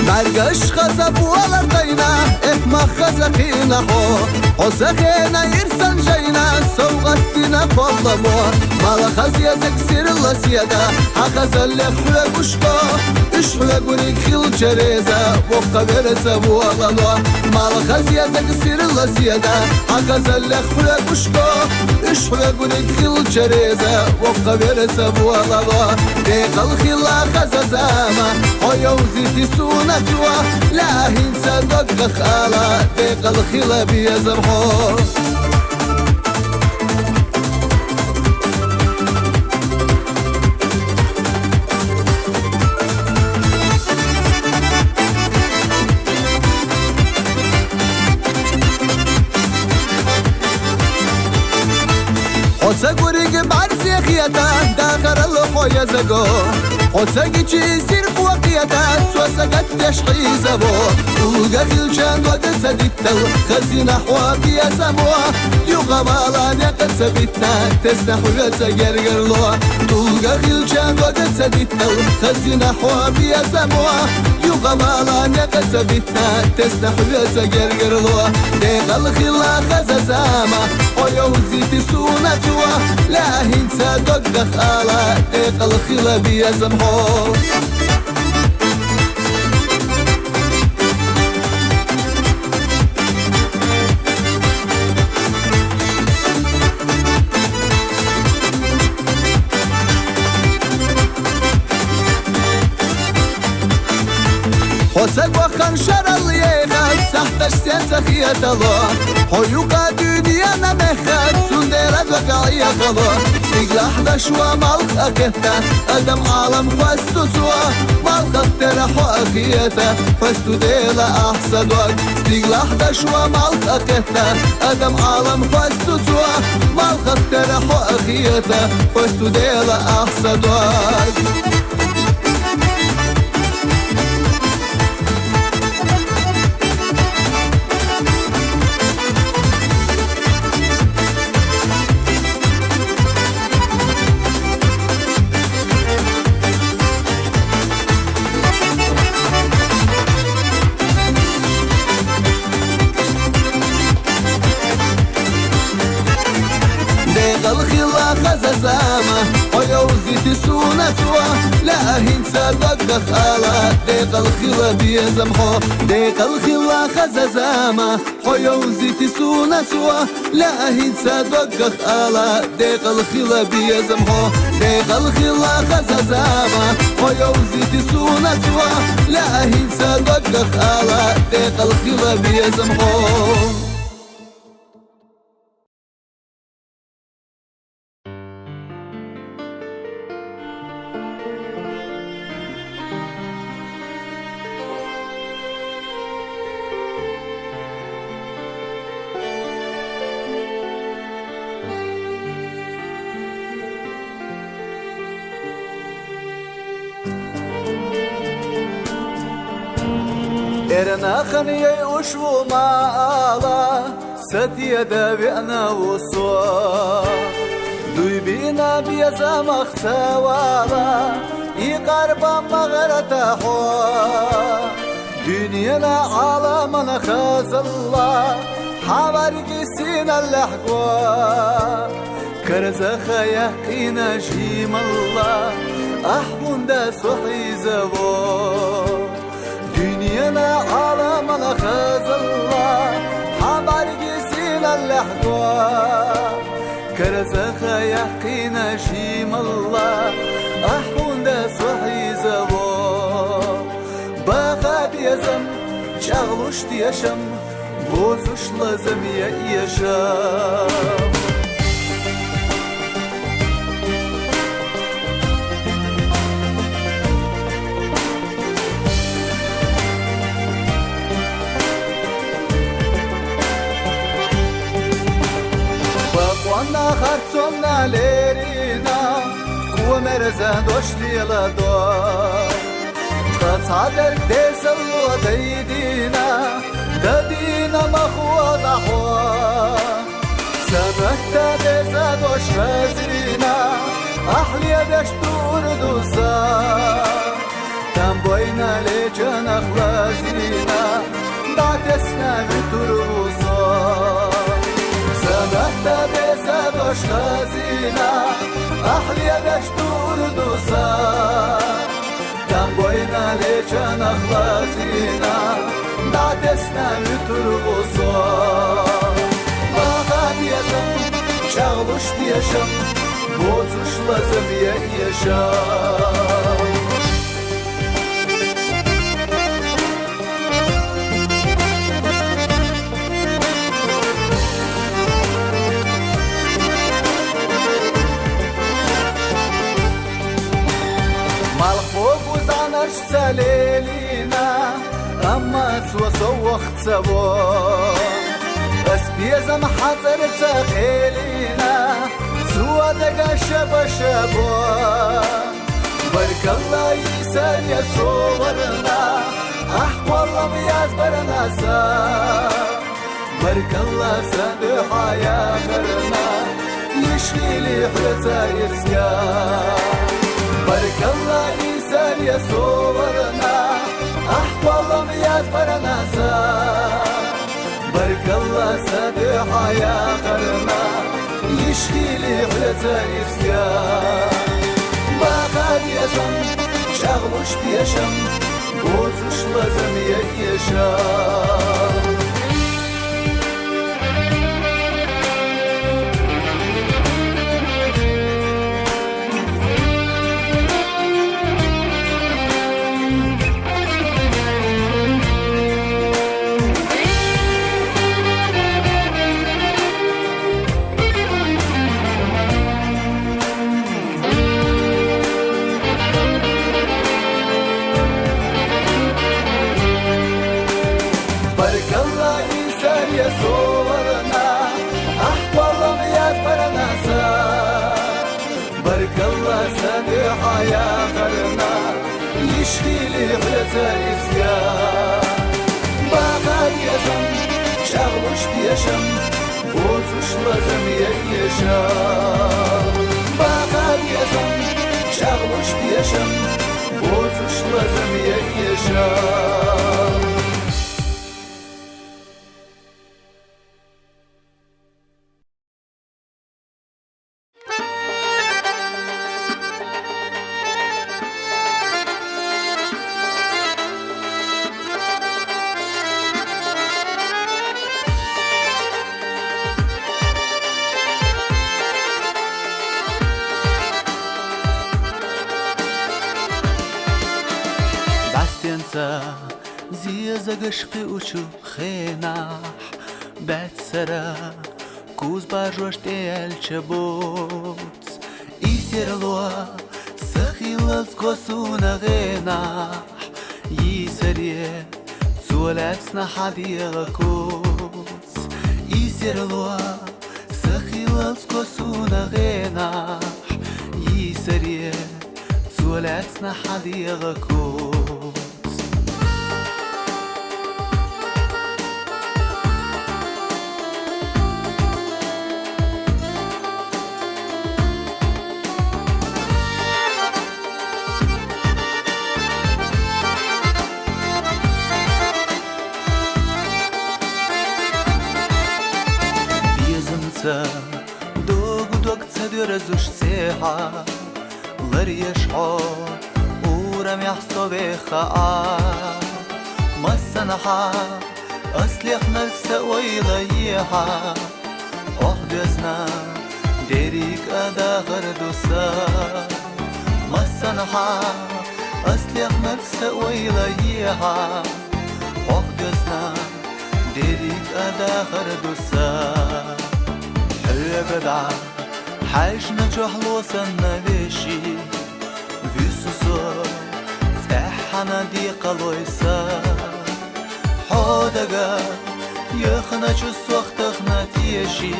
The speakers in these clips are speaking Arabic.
مرقش خزب ولا طينا ما خزقينا هو وسخينا يرسن جينا سوغتنا فضمو مالا خزيا زكسير الله سيدا حخز اللي خويا بشكو اشويا قريك خيل جريزة وفقا برسا بوغلو مالا خزيا زكسير الله سيدا حخز اللي خويا بشكو اشويا قريك خيل جريزة وفقا برسا بوغلو ديق الخيلا خززاما خويا وزيتي سونا لا هنسى دق خالا ديق الخلا بيزرحو حوصا قريق بعرسي خياتا داخر الخويا زقو حوصا قيتشي سير قوقيتا سوسا قد تشحي زبو تلقى خيلشان وقد سديتا خزينا حوابي يا سموا يوغا بالانيا قد سبيتنا تسنحو يتسجر قرلو تلقى خيلشان وقد سديتا خزينا حوابي يا سموا يوغا بالانيا قد سبيتنا تسنحو يتسجر قرلو ديق الخلا خززاما خويا وزيتي سونا لا هنسى دق خالا ديق الخلا بيزمحو حوصا وخن شر الليغا سحتش سينسا خيات الله حيوكا دنيا نمخت سندرة وقعية خلو سيقل 11 ومالخ أكتا أدم عالم فاستو سوا مالخ اخترح وأخيتا فاستو ديلا أحسد وقت سيقل 11 ومالخ أكتا أدم عالم فاستو سوا مالخ اخترح وأخيتا فاستو ديلا أحسد وقت الخلا خززاما خويا وزيتي سونا لا هنسى دق خالا ديق الخلا بيزمحو ديق الخلا خززاما خويا وزيتي سونا لا هنسى دق خالا ديق الخلا بيزمحو ديق الخلا خززاما خويا وزيتي سونا لا هنسى دق خالا ديق الخلا بيزمحو إرنا خنيي وشو مالا ستي دابعنا وصوا دوي بينا بيزا مختوالا يقربا مغرة حوا دنيانا عالمنا خاز الله حوارق سينا اللحقوا كرزخا يحقينا جيم الله أحبون دا صحي زبو دنيانا عالمنا خاز الله حوارق سينا اللحقوا كرزخا يحقينا جيم الله أحبون دا صحي زبو باقا بيزم شغلوش تيشم بوزش لازم يشم Anna hartsonna lerina Kuva merza doshti la do Tsader desalwa daydina Dadina makhwa dahwa Samahta deza dosh razina Ahliya dashtur dusa Tam boyna lejan akhlazina Da'tesna viturusa Samahta deza dosh razina Ahliya dashtur dusa Tam boyna lejan akhlazina Da'tesna viturusa Bağa diyesem, çağluş diyesem Bozuşlazım yaşam Malxo uzanırsa lelina Amma suwa xtsavo Asbiyazam hazırsa xelina Suwa daga şaba şabo Barkallah yisar ya sovarna Ahvallam yazbarna sa Barkallah sadı hayakırna Yişgili hıza yirska Barkallah yisar ya sovarna Ahvallam yazbarna sa Barkallah sadı hayakırna Yişgili hıza yirska Bağa diyesem, çağluş diyesem Bozuşlazım yaşam Barkallah sadı hayakırna Yişgili hıza yirska Bağa diyesem, çağluş diyesem Bozuşlazım yaşam Bağa diyesem, çağluş diyesem Bozuşlazım yaşam زيزا قشقي وشو خيناح بات سرا كوز باجوش تيال شبوت إيسير لوا سخيل سكوسونا غيناح يسريه زولاتنا حديغا كوت إيسير لوا سخيل سكوسونا غيناح يسريه زولاتنا حديغا كوت دوغ دوغ تدير زوش سيحا لر يشعر ورم يحصو بخاء مسنحا أصليخ نلسا ويليحا أحدثنا ديريك أدا غردوسا مسنحا أصليخ نلسا ويليحا أحدثنا ديريك أدا غردوسا Gada حاجنا جهلوسا نبيشي فيسوسو تحنا دي قلويسا حودغا يخنا جسوختخنا تيشي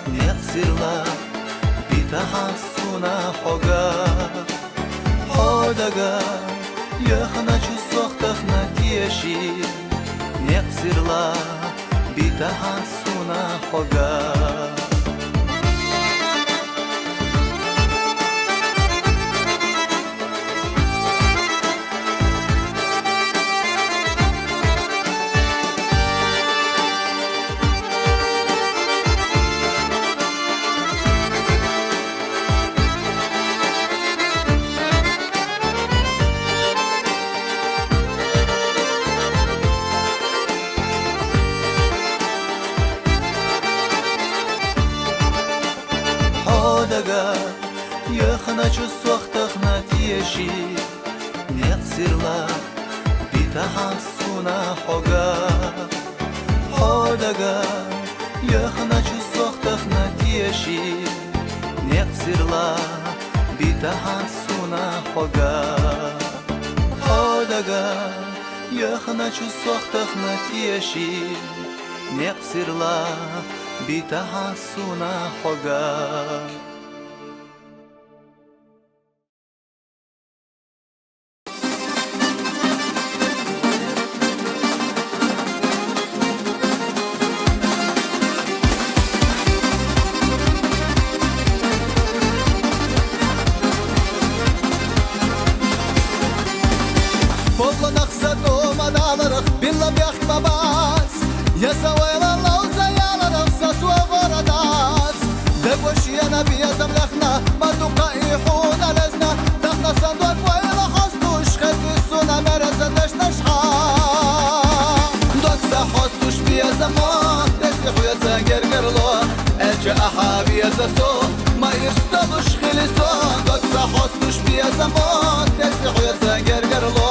نقص نقصرلا بتحسنا حقا حدقا يخنا جسوختخنا تيشي نقصرلا بتحسنا حقا يخنا جسوختخنا تيشي نقصرلا بتحسنا حقا حدقا يخنا جسوختخنا تيشي نقصرلا بتحسنا حقا حدقا يخنا جسوختخنا تيشي نقصرلا بتحسنا حقا والله نقصد وما نعرف بالله بيخبى باس يا سويل الله وزيانا نقصص وغرداس دقوش يا نبي يا زملخنا ما تقايحون لزنا دخنا صندوق ويلا حصدوش خفيسونا مرزا نشنشحا دوكسا حصدوش بيا زمان تسيحو يا زنجر قرلو اجا احابي يا زسو ما يرستلوش خلصون دوكسا حصدوش بيا زمان تسيحو يا زنجر قرلو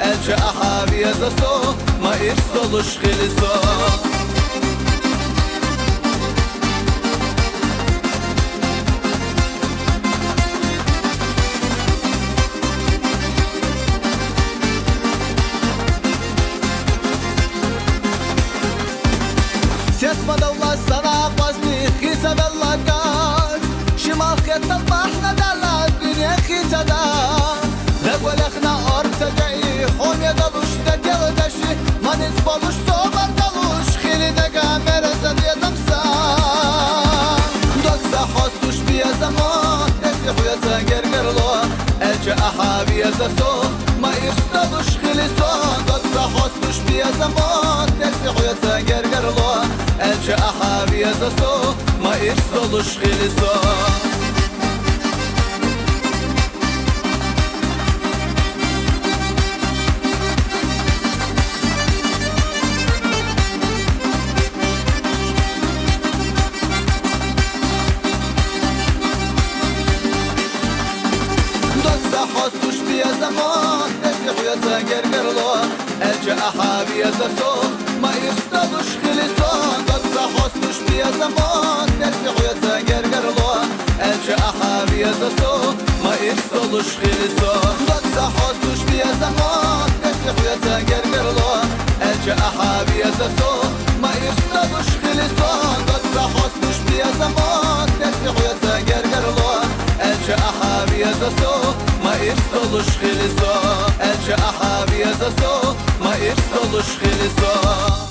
اجا احابي يا زسو ما يرستلوش خلصون سيسما دولة سنة قوزني خيسة باللقار شمال خيط البحنا دلع الدنيا خيسة دا لقوى لخنا أرض سجعي حوم يدلوش تدل دشي ما نسبلوش صوبر دلوش خيلي دقا مرزا دي زمسان دوكسا حوستوش بيا زمان تسيحو يا زنجر قرلو اجا أحابي يا زسو ما يرستلوش خلصون دوكسا حوستوش بيا زمان تسيحو يا زنجر قرلو اجا احابي يا زسو ما يرستلوش خلصون حوستوش بيا زمان تسيحو يا زنجر قرلو اجا احابي يا زسو ما يرستلوش خلصون دوكسا حوستوش بيا زمان تسيحو يا زنجر قرلو اجا احابي يا زسو ما يرستلوش خلصون دوكسا حوستوش بيا زمان تسيحو يا زنجر قرلو اجا احابي يا زسو ما يرستلوش خلصون دوكسا حوستوش بيا زمان تسيحو يا زنجر قرلو اجا احابي يا زسو ما يرستلوش خلصون اجا احابي يا زسو ما يرستلوش خلصون